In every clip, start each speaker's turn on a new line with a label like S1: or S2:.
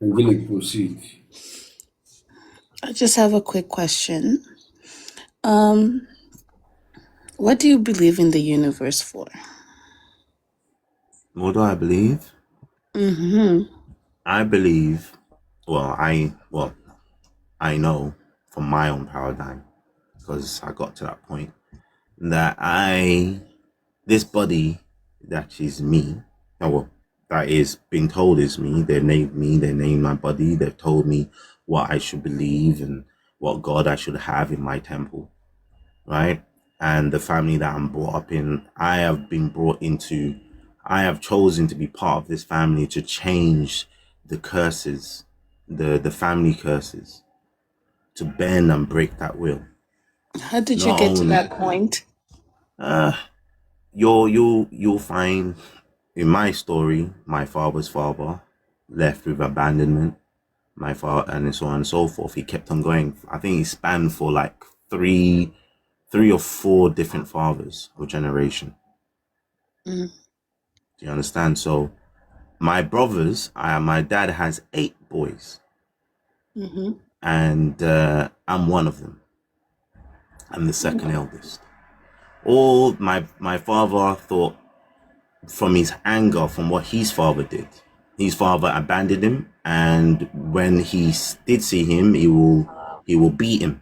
S1: Angelique, proceed.
S2: I just have a quick question. Um, what do you believe in the universe for?
S3: What do I believe?
S2: Mm-hmm.
S3: I believe, well, I know from my own paradigm, because I got to that point, that this body that is me, well, that is being told is me, they named my body, they've told me what I should believe and what God I should have in my temple, right? And the family that I'm brought up in, I have chosen to be part of this family to change the curses, the family curses, to bend and break that will.
S2: How did you
S3: Not
S2: get to
S3: only
S2: that point?
S3: uh you'll find in my story, my father's father left with abandonment, my father, and so on and so forth. He kept on going. I think he spanned for like three or four different fathers or generation.
S2: Mm-hmm.
S3: Do you understand? So my brothers, my dad has 8 boys, and I'm one of them. I'm the second eldest. All my father thought, from his anger from what his father did. His father abandoned him, and when he did see him, he will beat him.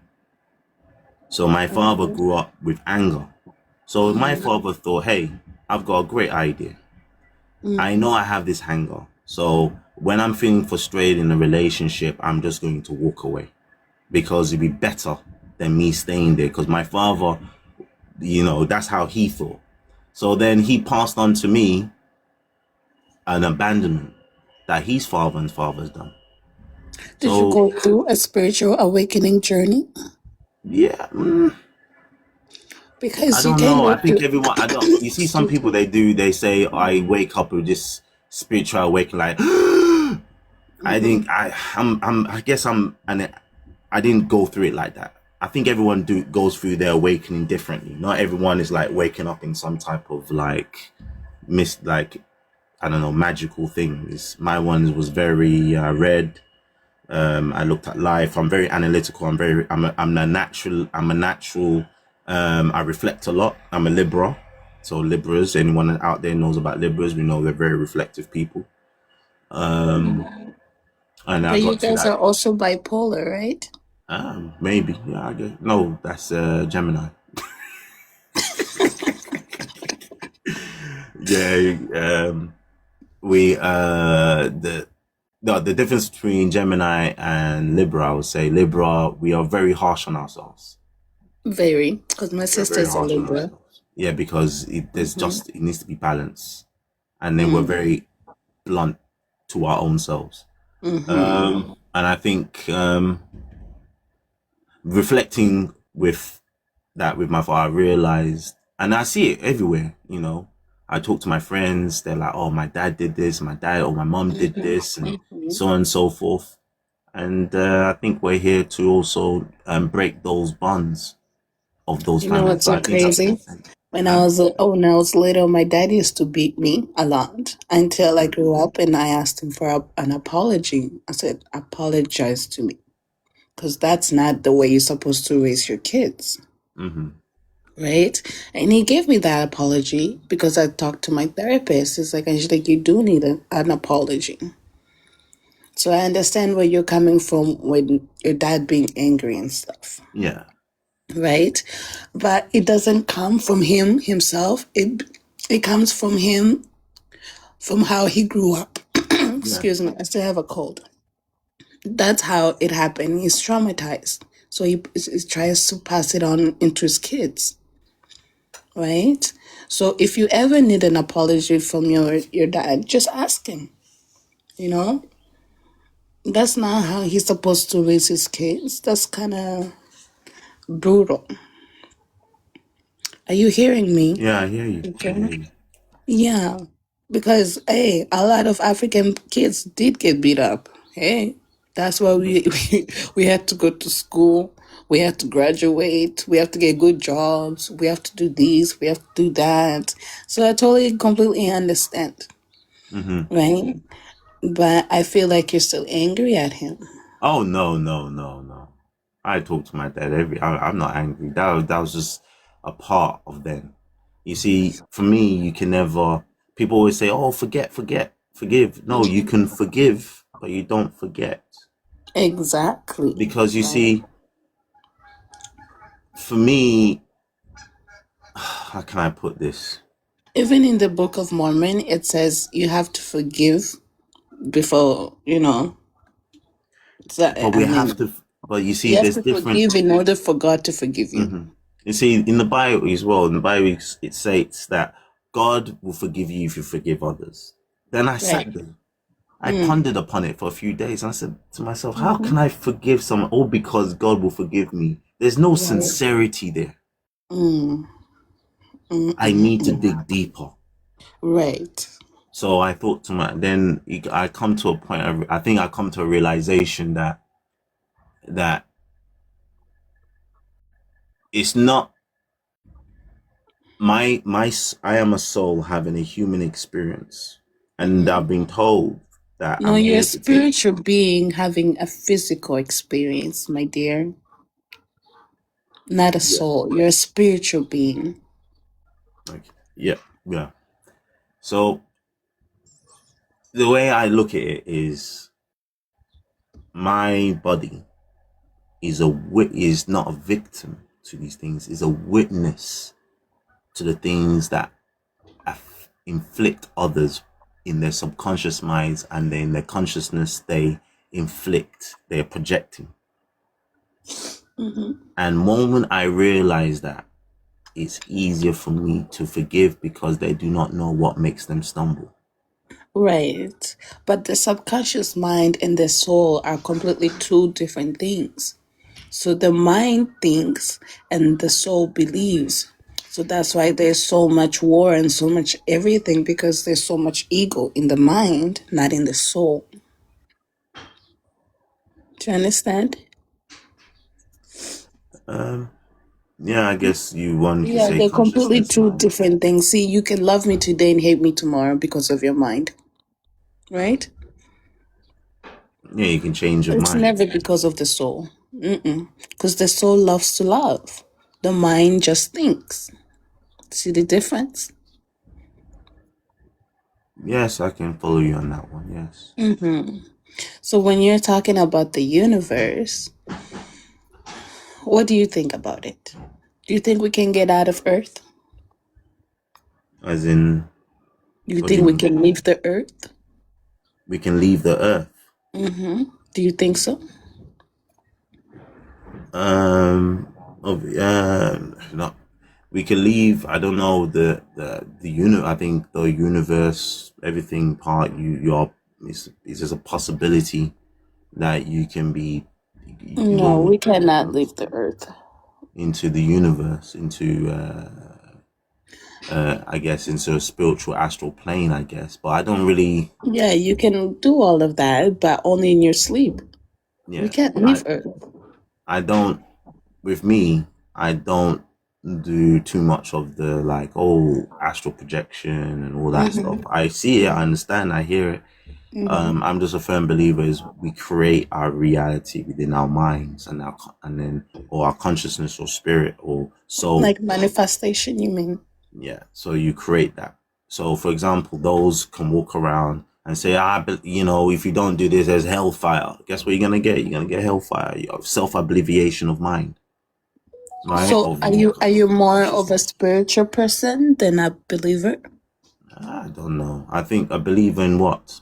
S3: So my father grew up with anger. So my father thought, hey, I've got a great idea. I know I have this anger. So when I'm feeling frustrated in a relationship, I'm just going to walk away because it'd be better than me staying there. Because my father, that's how he thought. So then he passed on to me an abandonment that his father and father's done.
S2: Did you
S3: So
S2: go through a spiritual awakening journey?
S3: yeah, I
S2: Because you
S3: don't
S2: can
S3: know.
S2: go
S3: I think
S2: through.
S3: everyone. I don't. You see, some
S2: Excuse
S3: people
S2: me.
S3: they say I wake up with this spiritual awakening. Like I think I guess and I didn't go through it like that. I think everyone goes through their awakening differently. Not everyone is like waking up in some type of like like I don't know, magical things. My one was very read. I looked at life. I'm very analytical. I'm a natural. I reflect a lot. I'm a Libra. So Libras, anyone out there knows about Libras, we know they're very reflective people. And I
S2: But you
S3: got to
S2: guys
S3: that.
S2: are also bipolar, right?
S3: Maybe, yeah, I guess. No, that's Gemini. Yeah, we the difference between Gemini and Libra, I would say Libra, we are very harsh on ourselves.
S2: Very. Because my
S3: We're very
S2: sister's a
S3: harsh on
S2: Libra.
S3: ourselves. Yeah, because
S2: Mm-hmm.
S3: it needs to be balance, and then we're very blunt to our own selves.
S2: Mm-hmm.
S3: And I think reflecting with that with my father, I realized, and I see it everywhere. I talk to my friends. They're like, "Oh, my dad did this. My dad or my mom did this," and so on and so forth. And I think we're here to also break those bonds of those
S2: You know
S3: families.
S2: what's
S3: So
S2: so
S3: I think that's
S2: crazy?
S3: important. Huh?
S2: When I was little, my dad used to beat me a lot until I grew up and I asked him for an apology. I said, apologize to me. Because that's not the way you're supposed to raise your kids.
S3: Mm-hmm.
S2: Right? And he gave me that apology because I talked to my therapist. It's like, Angelique, you do need an apology. So I understand where you're coming from when your dad being angry and stuff.
S3: Yeah.
S2: Right? But it doesn't come from him himself. It comes from him, from how he grew up.
S3: Yeah.
S2: Excuse me, I still have a cold. That's how it happened. He's traumatized. So he tries to pass it on into his kids. Right? So if you ever need an apology from your dad, just ask him. You know? That's not how he's supposed to raise his kids. That's kind of brutal. Are you hearing me?
S3: Yeah. I hear you. I
S2: Okay.
S3: hear you.
S2: Yeah, because hey, a lot of African kids did get beat up. Hey, that's why we had to go to school. We had to graduate. We have to get good jobs. We have to do this. We have to do that. So I totally completely understand,
S3: Mm-hmm.
S2: right? But I feel like you're still angry at him.
S3: Oh no, no, no, no. I talk to my dad I'm not angry. That was just a part of them. You see, for me, you can never. People always say, "Oh, forget, forget, forgive." No, you can forgive, but you don't forget
S2: Exactly.
S3: because you
S2: Right.
S3: see, for me, how can I put this?
S2: Even in the Book of Mormon, it says you have to forgive before, so,
S3: But
S2: I
S3: we have
S2: mean,
S3: to. But you see,
S2: you have
S3: there's
S2: to
S3: different.
S2: forgive in order for God to forgive you.
S3: You see, in the Bible as well, in the Bible, it states that God will forgive you if you forgive others. Then I sat
S2: Right.
S3: there. I pondered upon it for a few days and I said to myself, how
S2: Mm-hmm.
S3: can I forgive someone? All because God will forgive me. There's no
S2: Right.
S3: sincerity there.
S2: Mm.
S3: I need to
S2: Mm-mm-mm.
S3: dig deeper.
S2: Right.
S3: So I thought to my, then I come to a point, I think I come to a realization that it's not I am a soul having a human experience. And
S2: Mm-hmm.
S3: I've been told that
S2: No,
S3: I'm
S2: you're a
S3: here to take,
S2: spiritual being having a physical experience, my dear. Not a
S3: yeah,
S2: soul. You're a spiritual being.
S3: like, yeah, yeah. So the way I look at it is my body is not a victim to these things, is a witness to the things that inflict others in their subconscious minds, and then in their consciousness they inflict, they're projecting.
S2: Mm-hmm.
S3: And moment I realize that, it's easier for me to forgive because they do not know what makes them stumble.
S2: Right. But the subconscious mind and the soul are completely two different things. So the mind thinks and the soul believes. So that's why there's so much war and so much everything, because there's so much ego in the mind, not in the soul. Do you understand?
S3: um yeah, I guess one could
S2: Yeah,
S3: say
S2: they're completely
S3: consciousness
S2: two
S3: mind.
S2: different things. See, you can love me today and hate me tomorrow because of your mind, right?
S3: Yeah, you can change your
S2: It's
S3: mind.
S2: never because of the soul. Mm-mm. Because the soul loves to love. The mind just thinks. See the difference?
S3: Yes, I can follow you on that one. Yes.
S2: So when you're talking about the universe, what do you think about it? Do you think we can get out of Earth?
S3: As in,
S2: Do you
S3: what do
S2: think
S3: you
S2: we
S3: mean?
S2: can leave the Earth?
S3: We can leave the earth.
S2: Do you think so?
S3: Not. We can leave. I don't know the uni. I think the universe, everything part. You are. Is just a possibility that you can be. You
S2: No,
S3: go
S2: we cannot leave the Earth.
S3: into the universe, into I guess into a spiritual astral plane. I guess, but I don't really.
S2: Yeah, you can do all of that, but only in your sleep. We
S3: Yeah,
S2: can't leave Earth.
S3: I don't. With me, I don't do too much of the like, oh, astral projection and all that stuff. I see it, I understand, I hear it. I'm just a firm believer is we create our reality within our minds and and then or our consciousness or spirit or soul.
S2: Like manifestation, you mean?
S3: Yeah, so you create that. So, for example, those can walk around and say, but if you don't do this, there's hellfire. Guess what you're gonna get? You're gonna get hellfire. You have self-obliviation of mind, right?
S2: So
S3: Of
S2: are you more of a
S3: consciousness.
S2: spiritual person than a believer?
S3: I don't know. I believe in what?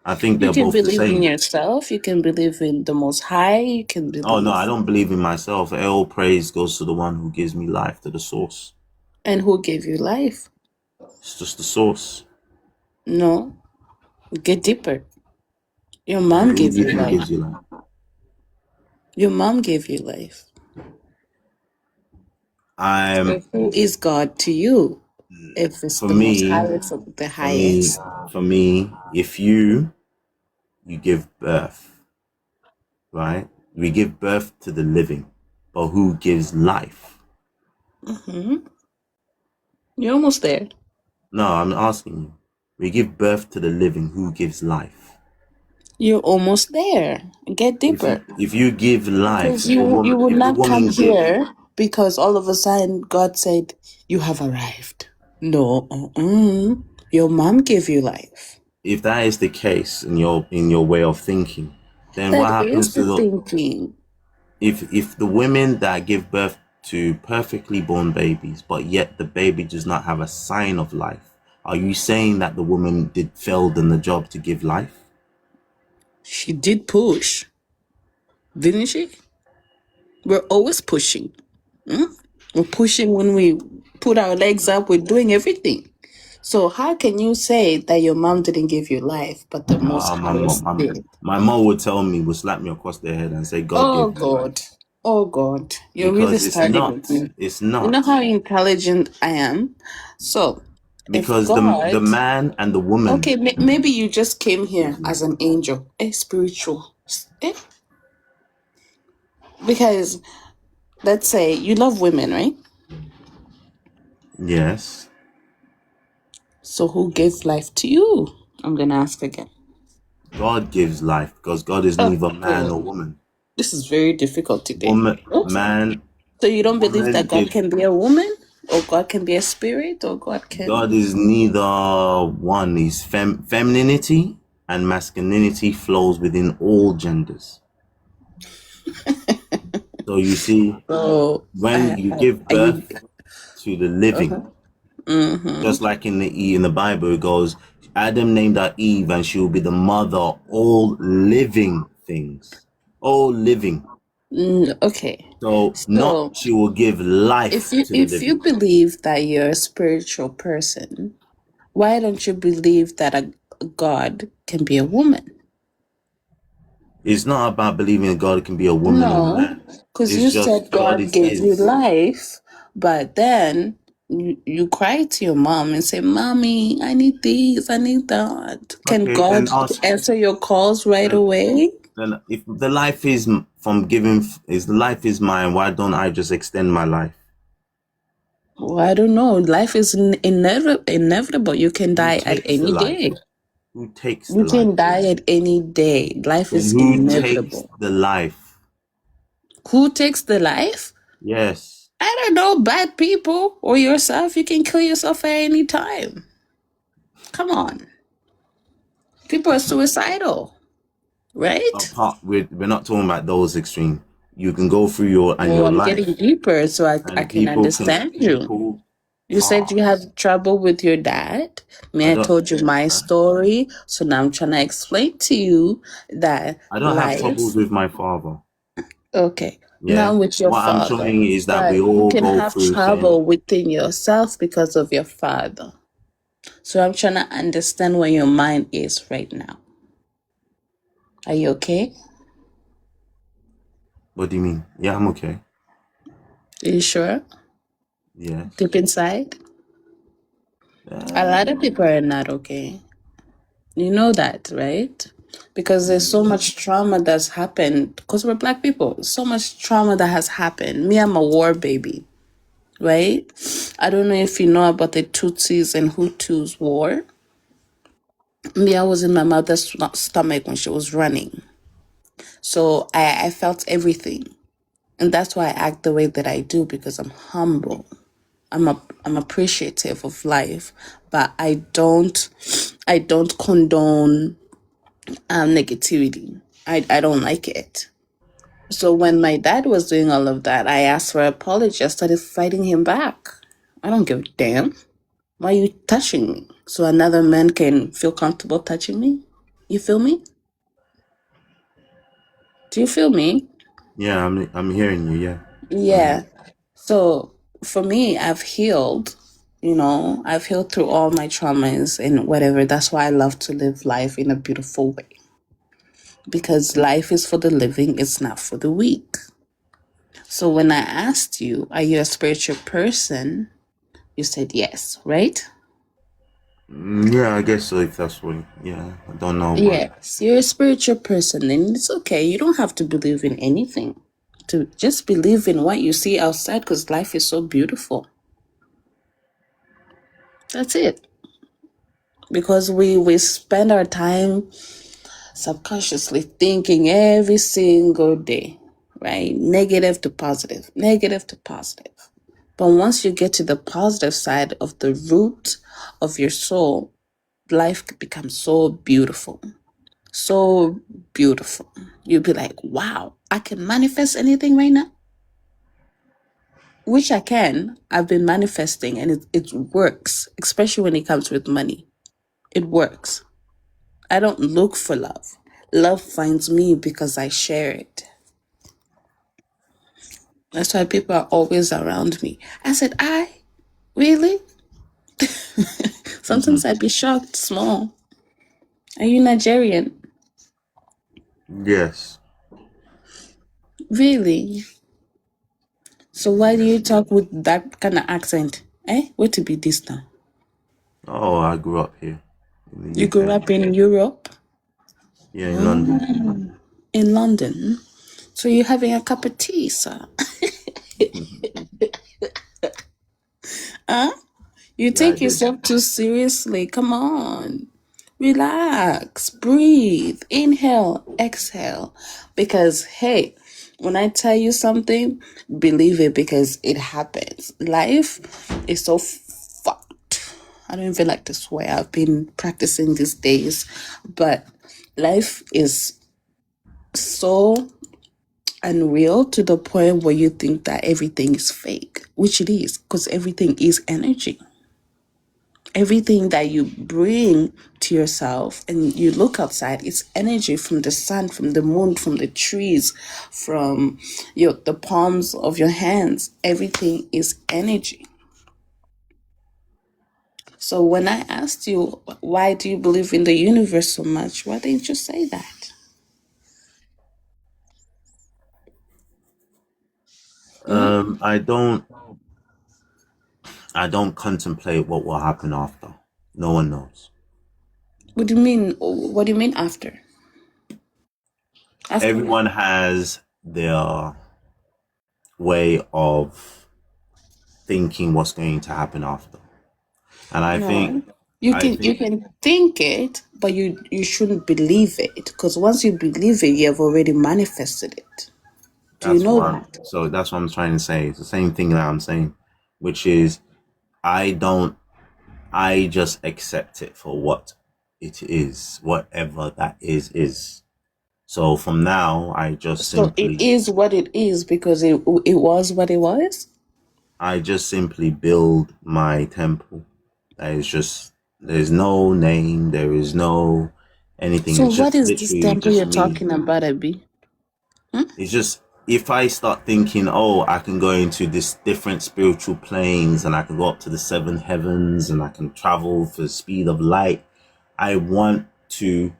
S3: I think
S2: You
S3: they're
S2: can
S3: both the
S2: believe in
S3: same.
S2: yourself, you can believe in the most high, you can
S3: Oh no, I
S2: believe.
S3: don't believe in myself. All praise goes to the one who gives me life, to the source.
S2: And who gave you life?
S3: It's just the source.
S2: No, get deeper. Your
S3: Who
S2: mom
S3: do
S2: gave
S3: you
S2: you
S3: think
S2: life.
S3: gives you life?
S2: Your mom gave you life. So
S3: I'm
S2: who is God to you? If it's
S3: for
S2: the most
S3: me,
S2: highest of the
S3: for me,
S2: highest.
S3: for me, if you give birth, right? We give birth to the living, but who gives life?
S2: You're almost there.
S3: No, I'm asking you. We give birth to the living, who gives life?
S2: You're almost there. Get deeper.
S3: If you give life,
S2: Because you would
S3: if the
S2: not come
S3: woman give,
S2: here because all of a sudden God said, you have arrived. No, your mom gave you life.
S3: if that is the case in your way of thinking, then what
S2: That is
S3: happens to
S2: the
S3: the
S2: thinking.
S3: if the women that give birth to perfectly born babies, but yet the baby does not have a sign of life? Are you saying that the woman did failed in the job to give life?
S2: She did push, didn't she? We're always pushing. We're pushing when we put our legs up, we're doing everything. So how can you say that your mom didn't give you life, but the most highest did?
S3: My mom would tell me, would slap me across the head and say, God
S2: Oh
S3: gave me life.
S2: God. Oh God. You're really
S3: Because it's
S2: starting with
S3: not.
S2: me.
S3: It's
S2: You know
S3: not.
S2: how intelligent I am? So if
S3: Because the
S2: God,
S3: man and the woman,
S2: okay, maybe you just came here as an angel, spiritual. Eh? Because let's say you love women, right?
S3: yes,
S2: So who gave life to you? I'm gonna ask again.
S3: God gives life because God is
S2: Oh,
S3: neither man
S2: God.
S3: or woman.
S2: This is very difficult today.
S3: Woman,
S2: Oops.
S3: man,
S2: So you don't believe
S3: woman
S2: that God
S3: give.
S2: can be a woman, or God can be a spirit, or God
S3: God
S2: can?
S3: is neither one. He's femininity and masculinity flows within all genders. So you see,
S2: So
S3: when you give
S2: are you?
S3: birth to the living,
S2: Uh-huh. Mm-hmm.
S3: just like in the Bible, it goes, Adam named her Eve, and she will be the mother of all living things, all living.
S2: Okay.
S3: So not
S2: So
S3: she will give life to the
S2: if you
S3: living.
S2: believe that you're a spiritual person, why don't you believe that a God can be a woman?
S3: It's not about believing God can be a woman or
S2: No,
S3: man.
S2: because
S3: It's
S2: you
S3: just
S2: said
S3: God
S2: God gave you
S3: is.
S2: life, but then you cry to your mom and say, Mommy, I need this, I need that. Can
S3: Okay,
S2: God
S3: then ask.
S2: answer your calls right
S3: Then,
S2: away?
S3: then if the life is from giving, is the life is mine, why don't I just extend my life?
S2: Well, I don't know. Life is inevitable. You can
S3: Who
S2: die at
S3: takes the
S2: any day.
S3: life? Who takes
S2: You
S3: the life?
S2: can die at any day. Life
S3: Then
S2: is
S3: who takes
S2: inevitable.
S3: the life?
S2: Who takes the life?
S3: Yes.
S2: I don't know. Bad people or yourself. You can kill yourself at any time. Come on. People are suicidal, right?
S3: Apart, we're not talking about those extreme. You can go through
S2: Well,
S3: your
S2: I'm getting
S3: life,
S2: deeper so I
S3: and
S2: can understand you.
S3: people.
S2: You said you had trouble with your dad.
S3: I
S2: Me, I
S3: don't.
S2: told you my story. So now I'm trying to explain to you that
S3: I don't have
S2: life.
S3: troubles with my father.
S2: Okay,
S3: Yeah.
S2: now with your
S3: What I'm
S2: father.
S3: showing is that we
S2: But you
S3: all
S2: can
S3: go
S2: have
S3: through same.
S2: trouble within yourself because of your father. So I'm trying to understand where your mind is right now. Are you okay?
S3: What do you mean? Yeah, I'm okay.
S2: Are you sure?
S3: Yes.
S2: Deep inside? A lot of
S3: Uh,
S2: people are not okay. You know that, right? Because there's so much trauma that's happened. Because we're black people, so much trauma that has happened. Me, I'm a war baby, right? I don't know if you know about the Tutsis and Hutus war. Me, I was in my mother's stomach when she was running. So I felt everything. And that's why I act the way that I do because I'm humble. I'm appreciative of life, but I don't condone negativity. I don't like it. So when my dad was doing all of that, I asked for an apology. I started fighting him back. I don't give a damn. Why are you touching me? So another man can feel comfortable touching me? You feel me? Do you feel me?
S3: yeah, I'm hearing you. Yeah.
S2: Yeah. So for me, I've healed. I've healed through all my traumas and whatever. That's why I love to live life in a beautiful way. Because life is for the living, it's not for the weak. So when I asked you, are you a spiritual person? You said yes, right?
S3: Yeah, I guess so. If that's what. Yeah, I don't know, but
S2: Yes, you're a spiritual person, and it's okay. You don't have to believe in anything. To just believe in what you see outside because life is so beautiful. That's it. Because we spend our time subconsciously thinking every single day, right? Negative to positive, negative to positive. But once you get to the positive side of the root of your soul, life becomes so beautiful. So beautiful. You'll be like, wow, I can manifest anything right now, which I can. I've been manifesting and it works, especially when it comes with money. It works. I don't look for love. Love finds me because I share it. That's why people are always around me. I said, I really?
S3: Hmm.
S2: Sometimes I'd be shocked, small. Are you Nigerian?
S3: Yes.
S2: Really? So why do you talk with that kind of accent? Eh? What to be this now?
S3: Oh, I grew up here in the
S2: You grew
S3: UK.
S2: up in Europe?
S3: Yeah, in London.
S2: Oh, in London. So you're having a cup of tea, sir? Huh? You
S3: Yeah, I
S2: take
S3: did.
S2: yourself too seriously. Come on. Relax. Breathe. Inhale. Exhale. Because, hey, when I tell you something, believe it because it happens. Life is so fucked. I don't even like to swear. I've been practicing these days. But life is so unreal to the point where you think that everything is fake, which it is, because everything is energy. Everything that you bring to yourself and you look outside, it's energy from the sun, from the moon, from the trees, from the palms of your hands. Everything is energy. So when I asked you, why do you believe in the universe so much, why didn't you say that? Hmm?
S3: I don't contemplate what will happen after. No one knows.
S2: What do you mean? What do you mean after? After what?
S3: Everyone has their way of thinking what's going to happen after. And
S2: No.
S3: I
S2: You
S3: think
S2: can think it, but you shouldn't believe it because once you believe it, you have already manifested it. Do you
S3: that's
S2: know
S3: what I'm,
S2: that?
S3: so that's what I'm trying to say. It's the same thing that I'm saying, which is I don't, I just accept it for what it is, whatever that is. So from now,
S2: So it is what it is because it was what it was.
S3: I just simply build my temple. That is just, there's no name, there is no anything.
S2: So
S3: It's
S2: what
S3: just
S2: is this
S3: literally
S2: temple
S3: just
S2: you're
S3: me.
S2: talking about, Abby? Hmm?
S3: It's just if I start thinking, oh, I can go into this different spiritual planes and I can go up to the seven heavens and I can travel for the speed of light. I want to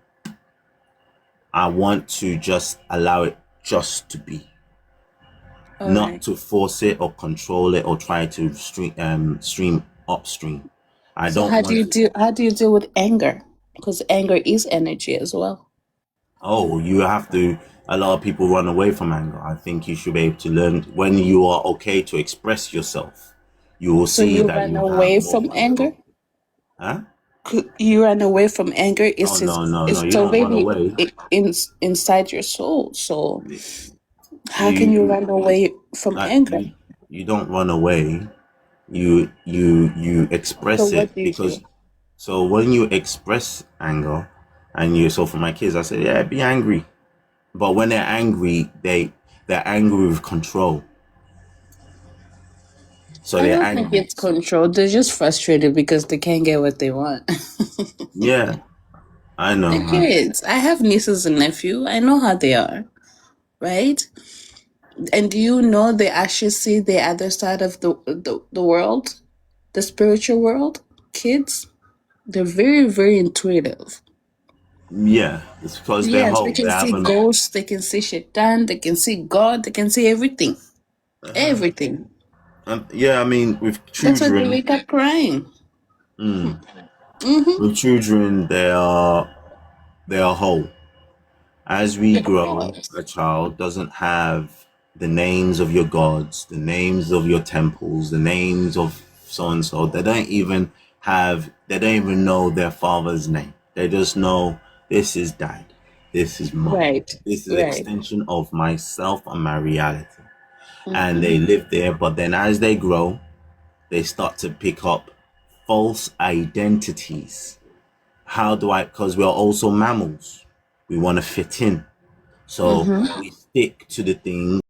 S3: I want to just allow it just to be.
S2: All
S3: Not
S2: right.
S3: to force it or control it or try to stream upstream. I
S2: So
S3: don't want.
S2: how do you deal with anger? Because anger is energy as well.
S3: Oh, you have to. A lot of people run away from anger. I think you should be able to learn when you are okay to express yourself. You will
S2: So
S3: see
S2: you
S3: that
S2: run
S3: you have
S2: away
S3: more
S2: from anger?
S3: control. Huh?
S2: You run away from anger.
S3: Oh no, no, no!
S2: It's
S3: You don't run
S2: already
S3: away.
S2: inside your soul. So how can you
S3: You
S2: run away from
S3: like
S2: anger?
S3: you don't run away. You
S2: So
S3: express it
S2: what do you
S3: because
S2: do?
S3: so when you express anger and you so for my kids I said yeah be angry, but when they're angry they're angry with control, so
S2: I
S3: they're
S2: don't think
S3: angry.
S2: it's control. They're just frustrated because they can't get what they want.
S3: Yeah, I know.
S2: They're kids. I have nieces and nephew. I know how they are, right? And do you know they actually see the other side of the world, the spiritual world? Kids, they're very, very intuitive.
S3: Yeah, it's because they're
S2: Yes, they
S3: whole. They
S2: can see
S3: haven't.
S2: ghosts, they can see shaitan, they can see God, they can see everything. Everything.
S3: Yeah, I mean
S2: That's why they wake up crying. Mm-hmm.
S3: with children they are whole. As we
S2: Of
S3: grow,
S2: course.
S3: a child doesn't have the names of your gods, the names of your temples, the names of so and so. They don't even know their father's name. They just know this is dad, This is mine.
S2: Right.
S3: This is an
S2: Right.
S3: extension of myself and my reality. And
S2: Mm-hmm.
S3: they live there, but then as they grow, they start to pick up false identities. How do I, because we're also mammals, we want to fit in. So
S2: Mm-hmm.
S3: we stick to the things